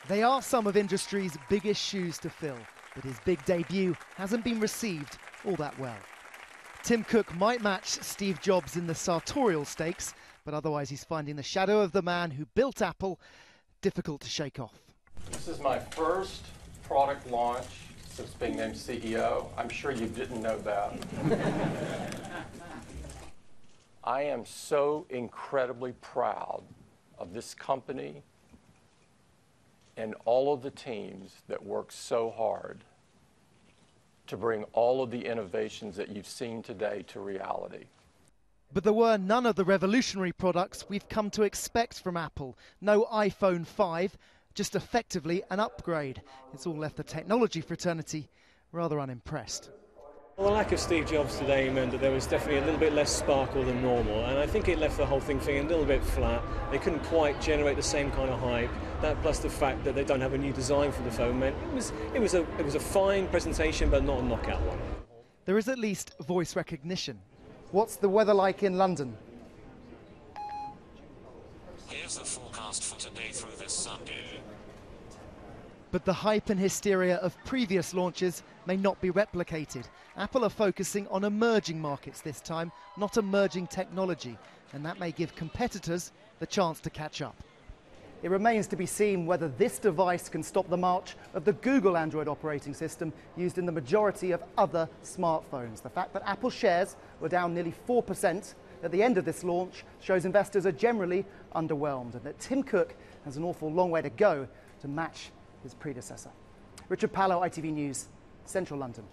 They are some of industry's biggest shoes to fill, but his big debut hasn't been received all that well. Tim Cook might match Steve Jobs in the sartorial stakes, but otherwise he's finding the shadow of the man who built Apple difficult to shake off. This is my first product launch since being named CEO. I'm sure you didn't know that. I am so incredibly proud of this company and all of the teams that work so hard to bring all of the innovations that you've seen today to reality. But there were none of the revolutionary products we've come to expect from Apple. No iPhone 5, just effectively an upgrade. It's all left the technology fraternity rather unimpressed. Well, the lack of Steve Jobs today meant that there was definitely a little bit less sparkle than normal, and I think it left the whole thing feeling a little bit flat. They couldn't quite generate the same kind of hype. That plus the fact that they don't have a new design for the phone meant it was a fine presentation, but not a knockout one. There is at least voice recognition. What's the weather like in London? Here's the forecast for today through this Sunday. But the hype and hysteria of previous launches may not be replicated. Apple are focusing on emerging markets this time, not emerging technology, and that may give competitors the chance to catch up. It remains to be seen whether this device can stop the march of the Google Android operating system used in the majority of other smartphones. The fact that Apple shares were down nearly 4% at the end of this launch shows investors are generally underwhelmed, and that Tim Cook has an awful long way to go to match his predecessor. Richard Pallot, ITV News, Central London.